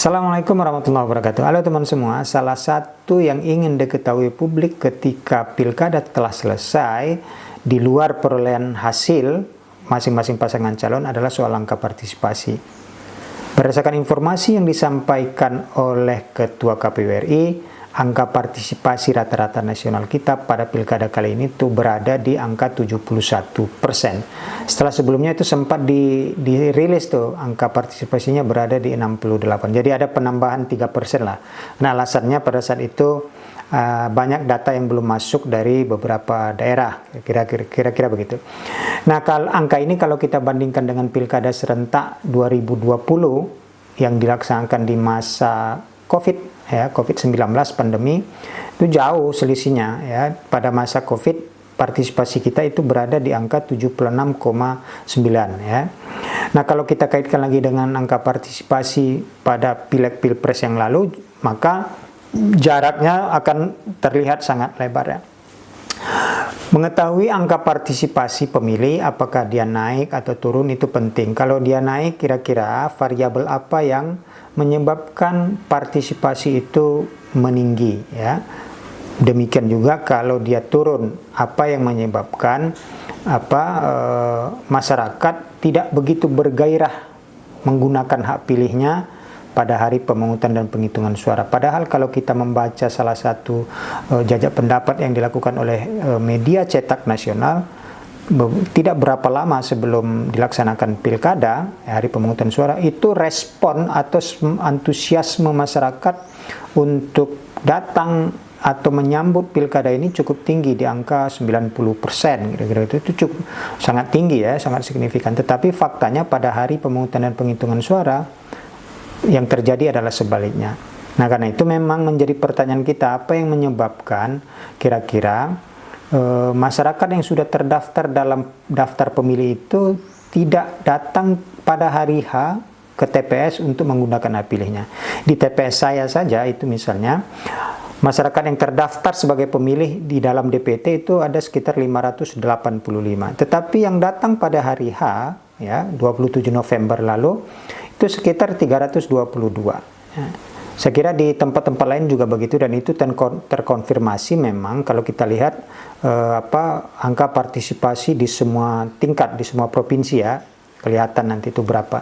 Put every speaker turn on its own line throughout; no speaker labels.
Assalamualaikum warahmatullahi wabarakatuh. Halo teman semua, salah satu yang ingin diketahui publik ketika pilkada telah selesai di luar perolehan hasil masing-masing pasangan calon adalah soal angka partisipasi. Berdasarkan informasi yang disampaikan oleh Ketua KPU RI, angka partisipasi rata-rata nasional kita pada pilkada kali ini tuh berada di angka 71%. Setelah sebelumnya itu sempat dirilis tuh angka partisipasinya berada di 68. Jadi ada penambahan 3% lah. Nah, alasannya pada saat itu banyak data yang belum masuk dari beberapa daerah, kira-kira begitu. Nah, kalau angka ini kalau kita bandingkan dengan pilkada serentak 2020 yang dilaksanakan di masa COVID-19 pandemi, itu jauh selisihnya ya. Pada masa COVID partisipasi kita itu berada di angka 76,9 ya. Nah, kalau kita kaitkan lagi dengan angka partisipasi pada pileg pilpres yang lalu, maka jaraknya akan terlihat sangat lebar ya. Mengetahui angka partisipasi pemilih, apakah dia naik atau turun itu penting. Kalau dia naik, kira-kira variabel apa yang menyebabkan partisipasi itu meninggi ya. Demikian juga kalau dia turun, apa yang menyebabkan masyarakat tidak begitu bergairah menggunakan hak pilihnya pada hari pemungutan dan penghitungan suara. Padahal kalau kita membaca salah satu jajak pendapat yang dilakukan oleh media cetak nasional, tidak berapa lama sebelum dilaksanakan pilkada, hari pemungutan suara, itu respon atau antusiasme masyarakat untuk datang atau menyambut pilkada ini cukup tinggi, di angka 90%, kira-kira itu cukup sangat tinggi ya, sangat signifikan. Tetapi faktanya pada hari pemungutan dan penghitungan suara yang terjadi adalah sebaliknya. Nah, karena itu memang menjadi pertanyaan kita, apa yang menyebabkan kira-kira masyarakat yang sudah terdaftar dalam daftar pemilih itu tidak datang pada hari H ke TPS untuk menggunakan hak pilihnya. Di TPS saya saja itu misalnya, masyarakat yang terdaftar sebagai pemilih di dalam DPT itu ada sekitar 585. Tetapi yang datang pada hari H, ya, 27 November lalu, itu sekitar 322. Ya. Saya kira di tempat-tempat lain juga begitu, dan itu terkonfirmasi memang kalau kita lihat angka partisipasi di semua tingkat, di semua provinsi ya, kelihatan nanti itu berapa.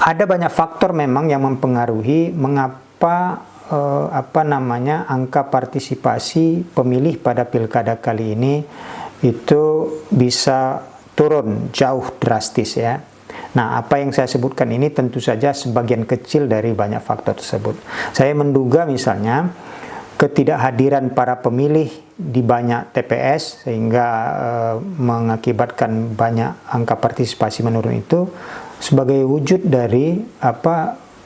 Ada banyak faktor memang yang mempengaruhi mengapa angka partisipasi pemilih pada pilkada kali ini itu bisa turun jauh drastis ya. Nah, apa yang saya sebutkan ini tentu saja sebagian kecil dari banyak faktor tersebut. Saya menduga misalnya ketidakhadiran para pemilih di banyak TPS sehingga mengakibatkan banyak angka partisipasi menurun itu sebagai wujud dari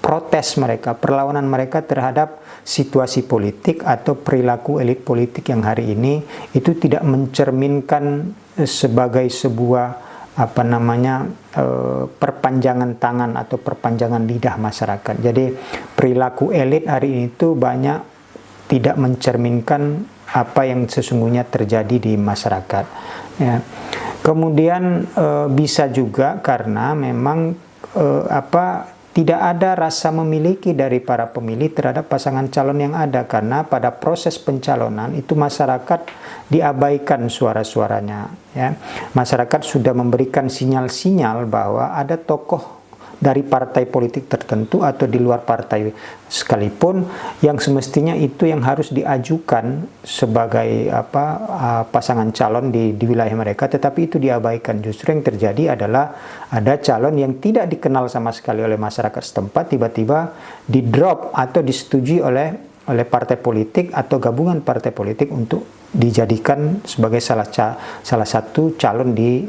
protes mereka, perlawanan mereka terhadap situasi politik atau perilaku elit politik yang hari ini itu tidak mencerminkan sebagai sebuah perpanjangan tangan atau perpanjangan lidah masyarakat. Jadi perilaku elit hari ini itu banyak tidak mencerminkan apa yang sesungguhnya terjadi di masyarakat ya. Kemudian bisa juga karena memang tidak ada rasa memiliki dari para pemilih terhadap pasangan calon yang ada, karena pada proses pencalonan itu masyarakat diabaikan suara-suaranya ya. Masyarakat sudah memberikan sinyal-sinyal bahwa ada tokoh dari partai politik tertentu atau di luar partai sekalipun yang semestinya itu yang harus diajukan sebagai pasangan calon di wilayah mereka, tetapi itu diabaikan. Justru yang terjadi adalah ada calon yang tidak dikenal sama sekali oleh masyarakat setempat tiba-tiba di-drop atau disetujui oleh partai politik atau gabungan partai politik untuk dijadikan sebagai salah satu calon di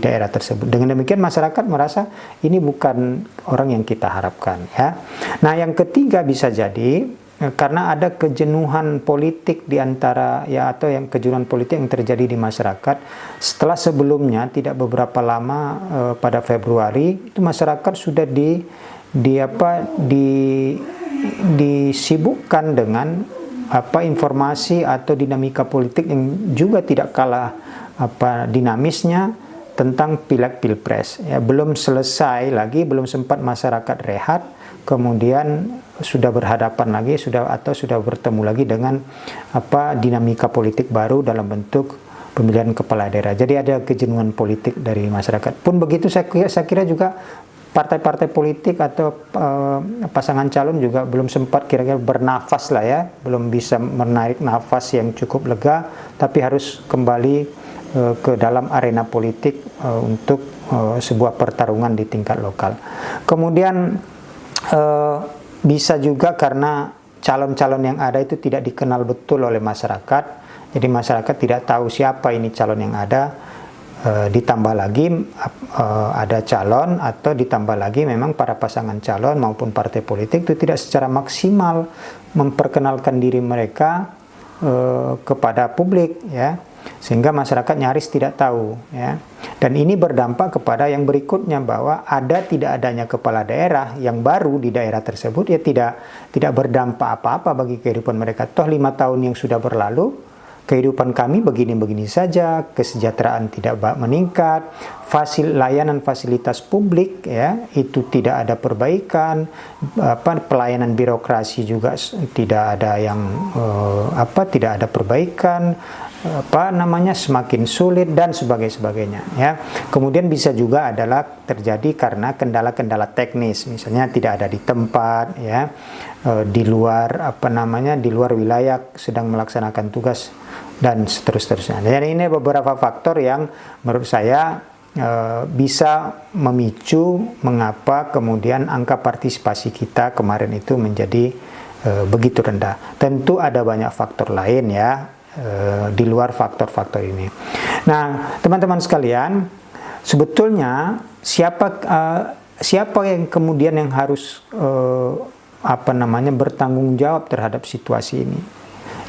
daerah tersebut. Dengan demikian masyarakat merasa ini bukan orang yang kita harapkan ya. Nah, yang ketiga bisa jadi karena ada kejenuhan politik di antara ya, atau yang kejenuhan politik yang terjadi di masyarakat setelah sebelumnya tidak beberapa lama pada Februari itu masyarakat sudah disibukkan dengan informasi atau dinamika politik yang juga tidak kalah dinamisnya tentang pileg pilpres ya. Belum selesai lagi, belum sempat masyarakat rehat, kemudian sudah berhadapan lagi, sudah bertemu lagi dengan dinamika politik baru dalam bentuk pemilihan kepala daerah. Jadi ada kejenuhan politik dari masyarakat. Pun begitu saya kira juga partai-partai politik atau pasangan calon juga belum sempat kira-kira bernafas lah ya, belum bisa menarik nafas yang cukup lega, tapi harus kembali ke dalam arena politik untuk sebuah pertarungan di tingkat lokal. Kemudian bisa juga karena calon-calon yang ada itu tidak dikenal betul oleh masyarakat, jadi masyarakat tidak tahu siapa ini calon yang ada. Ditambah lagi ada calon atau ditambah lagi memang para pasangan calon maupun partai politik itu tidak secara maksimal memperkenalkan diri mereka kepada publik ya, sehingga masyarakat nyaris tidak tahu ya. Dan ini berdampak kepada yang berikutnya, bahwa tidak adanya kepala daerah yang baru di daerah tersebut ya tidak berdampak apa-apa bagi kehidupan mereka. Toh 5 tahun yang sudah berlalu, kehidupan kami begini-begini saja, kesejahteraan tidak meningkat, layanan fasilitas publik ya itu tidak ada perbaikan, pelayanan birokrasi juga tidak ada yang tidak ada perbaikan, semakin sulit dan sebagainya ya. Kemudian bisa juga adalah terjadi karena kendala-kendala teknis, misalnya tidak ada di tempat ya, di luar di luar wilayah sedang melaksanakan tugas dan seterusnya. Jadi ini beberapa faktor yang menurut saya bisa memicu mengapa kemudian angka partisipasi kita kemarin itu menjadi begitu rendah. Tentu ada banyak faktor lain ya di luar faktor-faktor ini. Nah, teman-teman sekalian, sebetulnya siapa yang kemudian yang harus bertanggung jawab terhadap situasi ini?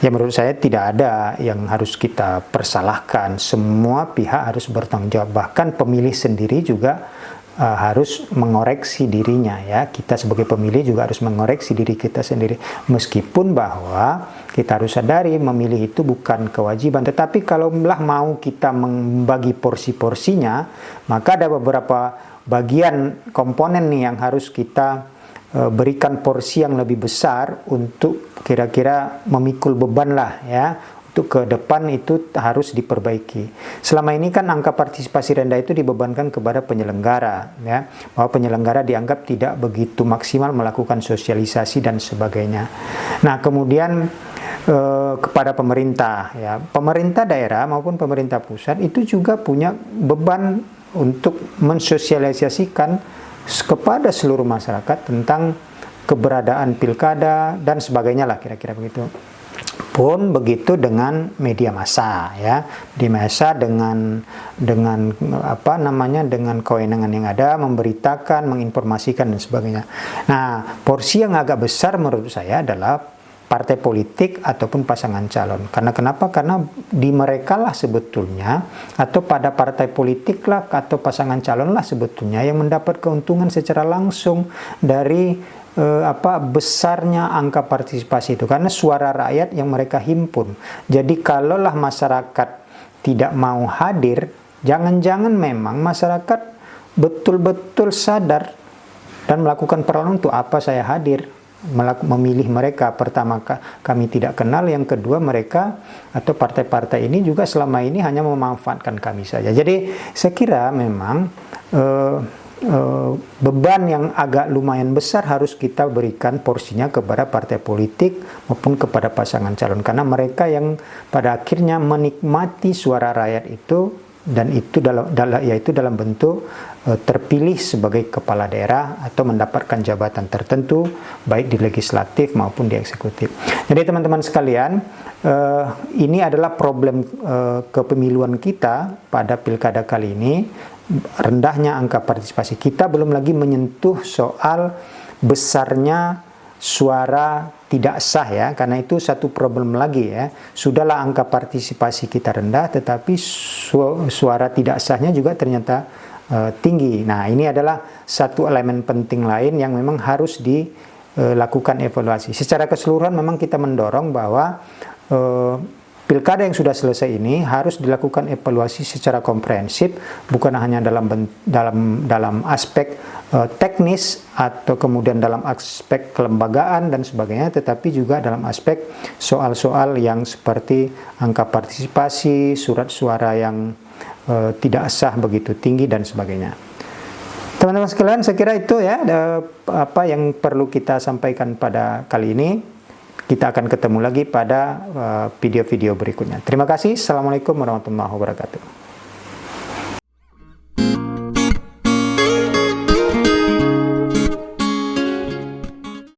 Ya menurut saya tidak ada yang harus kita persalahkan. Semua pihak harus bertanggung jawab. Bahkan pemilih sendiri juga harus mengoreksi dirinya ya. Kita sebagai pemilih juga harus mengoreksi diri kita sendiri. Meskipun bahwa kita harus sadari memilih itu bukan kewajiban. Tetapi kalaulah mau kita membagi porsi-porsinya, maka ada beberapa bagian komponen nih yang harus kita berikan porsi yang lebih besar untuk kira-kira memikul beban lah ya, untuk ke depan itu harus diperbaiki. Selama ini kan angka partisipasi rendah itu dibebankan kepada penyelenggara ya, bahwa penyelenggara dianggap tidak begitu maksimal melakukan sosialisasi dan sebagainya. Nah kemudian kepada pemerintah ya, pemerintah daerah maupun pemerintah pusat itu juga punya beban untuk mensosialisasikan kepada seluruh masyarakat tentang keberadaan pilkada dan sebagainya lah, kira-kira begitu. Pun begitu dengan media massa ya, di massa dengan dengan kewenangan yang ada, memberitakan, menginformasikan dan sebagainya. Nah, porsi yang agak besar menurut saya adalah partai politik ataupun pasangan calon. Karena kenapa? Karena di mereka lah sebetulnya, atau pada partai politik lah atau pasangan calon lah sebetulnya yang mendapat keuntungan secara langsung dari besarnya angka partisipasi itu, karena suara rakyat yang mereka himpun. Jadi kalaulah masyarakat tidak mau hadir, jangan-jangan memang masyarakat betul-betul sadar dan melakukan perlawanan untuk apa saya hadir, memilih mereka. Pertama, kami tidak kenal. Yang kedua, mereka atau partai-partai ini juga selama ini hanya memanfaatkan kami saja. Jadi saya kira memang beban yang agak lumayan besar harus kita berikan porsinya kepada partai politik maupun kepada pasangan calon, karena mereka yang pada akhirnya menikmati suara rakyat itu, dan itu dalam bentuk terpilih sebagai kepala daerah atau mendapatkan jabatan tertentu baik di legislatif maupun di eksekutif. Jadi teman-teman sekalian, ini adalah problem kepemiluan kita pada pilkada kali ini, rendahnya angka partisipasi. Kita belum lagi menyentuh soal besarnya suara tidak sah ya, karena itu satu problem lagi ya. Sudahlah angka partisipasi kita rendah, tetapi suara tidak sahnya juga ternyata tinggi. Nah, ini adalah satu elemen penting lain yang memang harus dilakukan evaluasi. Secara keseluruhan memang kita mendorong bahwa pilkada yang sudah selesai ini harus dilakukan evaluasi secara komprehensif, bukan hanya dalam aspek teknis atau kemudian dalam aspek kelembagaan dan sebagainya, tetapi juga dalam aspek soal-soal yang seperti angka partisipasi, surat suara yang tidak sah begitu tinggi dan sebagainya. Teman-teman sekalian, saya kira itu ya apa yang perlu kita sampaikan pada kali ini. Kita akan ketemu lagi pada video-video berikutnya. Terima kasih. Assalamualaikum warahmatullahi wabarakatuh.